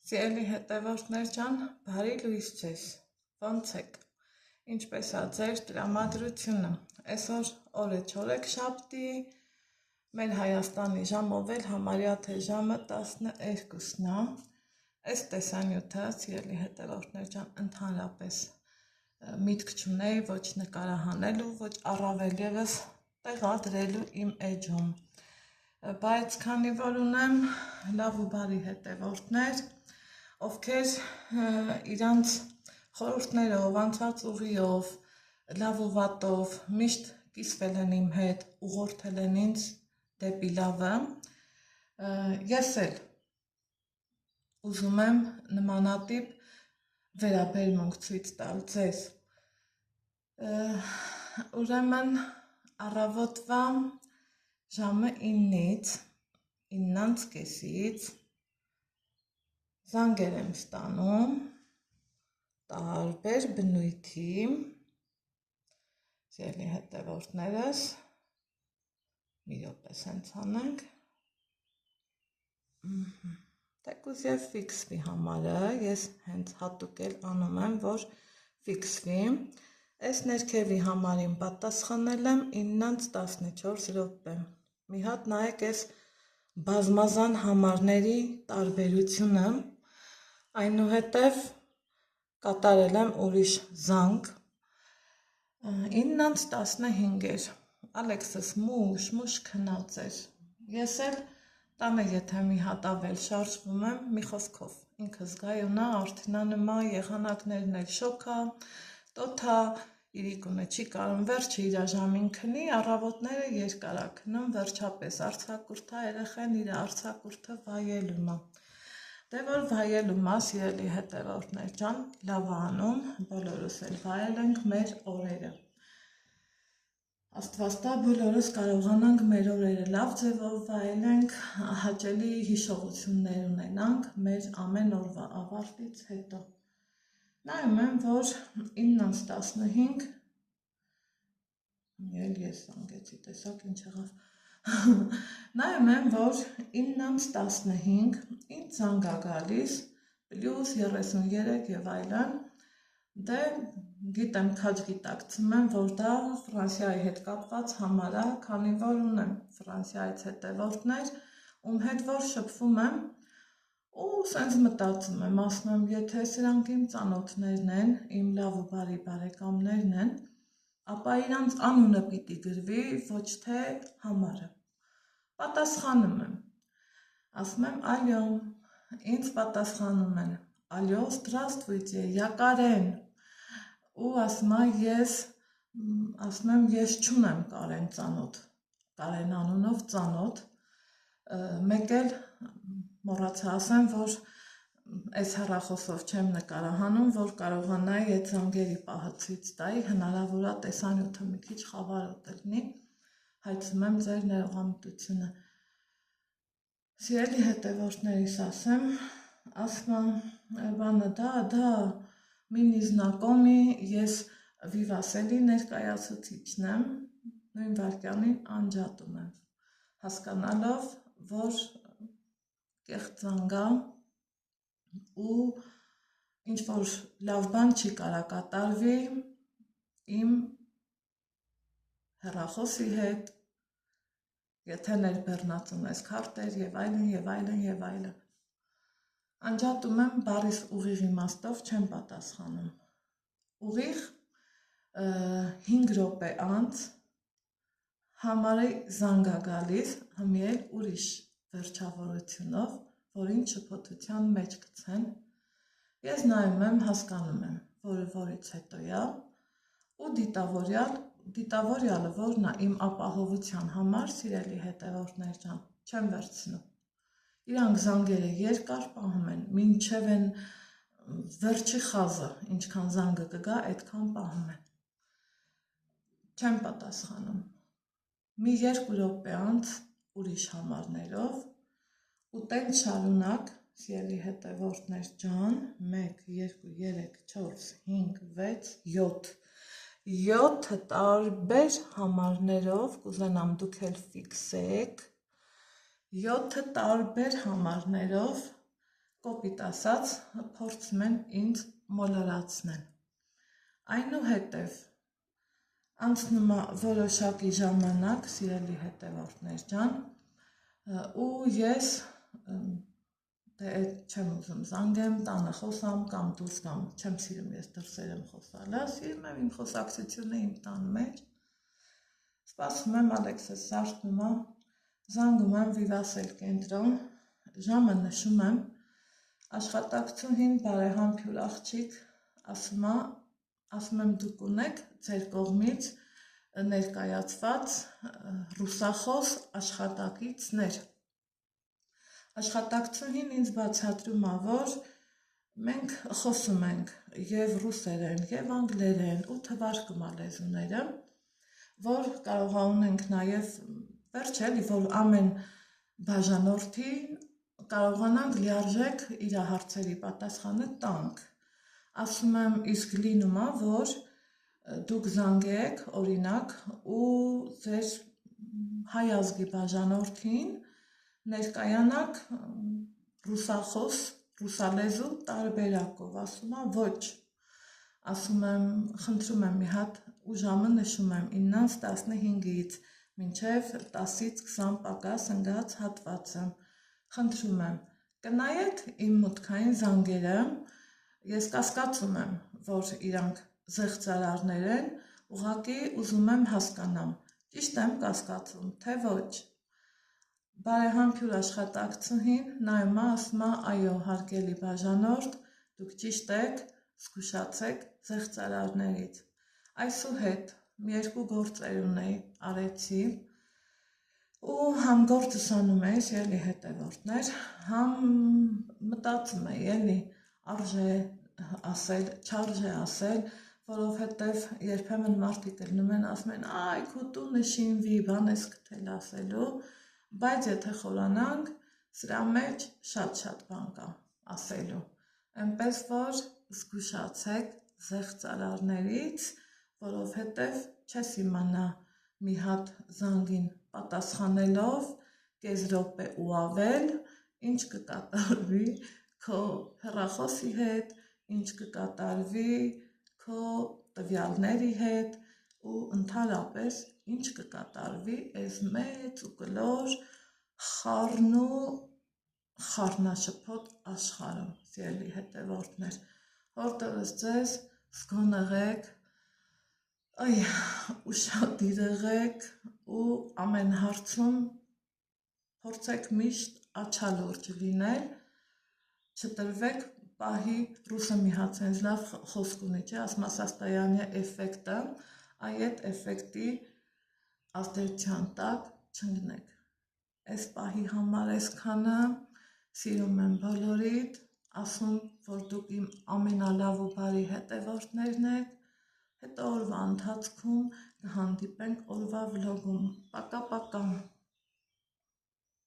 Սիրելի հետևորդներ ջան, բարի լույս ձեզ, ոնց եք, ինչպես է ձեր տրամադրությունը, այսօր օրը չորեքշաբթի, մեր Հայաստանի ժամով էլ համարյա թե ժամը 12-ն է, այս տեսանյութը, սիրելի հետևորդներ ջան, ընդհանրապես միտք չունեի ոչ նկարահանելու, ոչ առավել ևս տեղադրելու իմ էջում, բայց քանի որ ունեմ լավ ու բարի հետևորդներ, ովքեր իրանց խորհուրդներով, անցած ուղիով, լավ ու վատով միշտ կիսվել են իմ հետ, ուղղորդել են ինձ դեպի լավը, ես էլ ուզում եմ նմանատիպ վերաբերմունք ցույց տալ ձեզ, ուրեմն առավոտվա ժամը 9-ից, 9:30 զանգեր եմ ստանում տարբեր բնույթի, սիրելի հետևորդներս, մի րոպե սենց անենք, թեկուզ և ֆիքսվի համարը, ես հենց հատուկ էլ անում եմ, որ ֆիքսվի, այս ներքևի համարին պատասխանել եմ 9:14 րոպե, մի հատ նայեք այս բազմազան համարների տարբերությունը, այնուհետև կատարել եմ ուրիշ զանգ, 9:15 էր, Ալեքսս մուշ քնած էր, ես էլ տանը եթե մի հատ ավել շարժվում եմ, մի խոսքով, ինքս գայունա, արդինանմա, եղանակներն էլ շոքա, տոթա, իրիկունը չի կարում վերջը իրա ժամին քնի, առավոտները երկարա քնում, վերջապես արձակուրդա երեխեն իր արձակուրդը վայելում է, դե որ վայելում է, սիրելի հետևորդներ ջան, լավ անում, բոլորս էլ վայել ենք մեր օրերը, Աստված տա բոլորս կարողանանք մեր օրերը լավ ձևով վայելենք, հաճելի հիշողություններ ունենանք մեր ամեն օրվա ավարտից հետո, նայում եմ, որ 9:15, էլ ես զանգեցի, տեսակ ինչ եղավ, նայում եմ, որ 9:15 ինձ զանգ է գալիս, +33 և այլն, դե գիտեմ, քաջ գիտակցում եմ, որ դա Ֆրանսիայի հետ կապված համար է, քանի որ ունեմ Ֆրանսիայից հետևորդներ, ում հետ որ շփվում եմ, ու սենց մտածում եմ, ասում եմ, եթե սրանք իմ ծանոթներն են, իմ լավ ու բարի բարեկամներն են, ապա իրանց անունը պիտի գրվի, ոչ թե համարը, պատասխանում եմ, ասում եմ, ալյո, ինձ պատասխանում են, ալյո, здравствуйте, я Կարեն, ու ասում եմ, ես չունեմ Կարեն ծանոթ, Կարեն անունով ծանոթ, մեկ էլ մոռացա ասեմ, որ այս հեռախոսով չեմ նկարահանում, որ կարողանայի այդ զանգերի պահը ցույց տայի, հնարավոր է տեսանյութը մի քիչ խավարոտ լինի, հայցում եմ ձեր ներողամտությունը, սիրելի հետևորդներիս ասում բանը դա մինի զնակոմի, ես Վիվասելի ներկայացուցիչն եմ, նույն վարկյանին անջատում եմ, հասկանալով, որ կեղծ զանգ է ու ինչ-որ լավ բան չի կարա կատարվի իմ հեռախոսի հետ, եթե ներբեռնածում ես քարտեր և այլն, անջատում եմ, բառիս ուղիղ իմաստով չեմ պատասխանում, ուղիղ 5 րոպե անց համարի զանգ է գալիս, հիմի էլ ուրիշ վերջավորությունով, որին շփոթության մեջ գցեն, ես նայում եմ, հասկանում եմ, որը որից հետո է, ու դիտավորյալը որն է իմ ապահովության համար, սիրելի հետևորդներ ջան, չեմ վերցնում, իրանք զանգերը երկար պահում են, մինչև են վերջի խազը, ինչքան զանգը կգա, այդքան պահում են, չեմ պատասխանում, մի 2 րոպե անց ուրիշ համարներով, ու տենց շարունակ, սիրելի հետևորդներ ջան, 1, 2, 3, 4, 5, 6, 7 տարբեր համարներով, կուզենամ դուք էլ ֆիքսեք, 7 տարբեր համարներով կոպիտ ասած, փորձում են ինձ մոլորացնել։ Այնուհետև անցնում է որոշակի ժամանակ, սիրելի հետևորդներ ջան, ու ես չեմ ուզում զանգեմ, տանը խոսամ կամ դուրս գամ, չեմ սիրում ես դրսեր եմ խոսալը, սիրում եմ իմ խոսակցությունը իմ տան մեջ։ Սպասում եմ, Ալեքսը սարթնում է, զանգում եմ Վիվասել կենտրոն, ժամը նշում եմ, աշխատակցուհին բարեհամբույր աղջիկ ասում եմ դուք ունեք ձեր կողմից ներկայացված ռուսախոս աշխատակիցներ։ Աշխատակցուհին ինձ բացատրում է, որ մենք խոսում ենք և ռուսերեն, և անգլերեն ու թվարկում է լեզուները, որ կարող ունենք նաև վերջ էլի, որ ամեն բաժանորդի կարողանանք լիարժեք իր հարցերի պատասխանը տանք։ Ասում եմ, իսկ լինում է, որ դուք զանգեք, օրինակ, ու ձեր հայ ազգի բաժանորդին ներկայանաք ռուսախոս, ռուսալեզու տարբերակով, ասում է, ոչ, ասում եմ, խնդրում եմ մի հատ ու ժամը նշում եմ 9:15-ից մինչև 10-ից 20 պակաս ընկած հատվածը, խնդրում եմ, կնայեք իմ մուտքային զանգերը, ես կասկածում եմ, որ իրանք զեղծարարներ են, ուղղակի ուզում եմ հասկանամ, ճիշտ եմ կասկածում, թե ոչ։ Բարեհամբույր աշխատակցուհին նայում է, ասում է, այո, հարգելի բաժանորդ, դուք ճիշտ եք, զգուշացեք զեղծարարներից։ Այսուհետ մի երկու գործեր ունեի, արեցի ու համ գործս անում էի, սիրելի հետևորդներ, համ մտածում էի, էլի, արժե ասել, չարժե ասել, որովհետև երբեմն մարդիկ ելնում են, ասում են, այ քո տունը շինվի, բան ես գտել ասելու, բայց եթե խորանանք, սրա մեջ շատ բան կա ասելու, այնպես որ զգուշացեք զեղծարարներից, որովհետև չես իմանա մի հատ զանգին պատասխանելով կես րոպե ու ավել, ինչ կկատարվի քո հեռախոսի հետ, ինչ կկատարվի քո տվյալների հետ ու ընդհանրապես ինչ կկատարվի այս մեծ ու կլոր խառնու խառնաշփոթ աշխարհում, սիրելի հետևորդներ, հորդորս ձեզ զգոնեղեք, ուշադիր եղեք ու ամեն հարցում փորձեք միշտ աչալուրջ լինել, չտրվեք պահի ռուսը մի հատ senz լավ խոսք ունի, չէ, ասում ասաստայանիա էֆեկտը, այդ էֆեկտի ազդեցության տակ չընկնեք։ Այս պահի համար այսքանը, սիրում եմ բոլորիդ, ասում, որ դուք իմ ամենալավ ու բարի հետևորդներն եք, հետո օրվա ընթացքում կհանդիպենք օրվա վլոգում, պակա-պակա։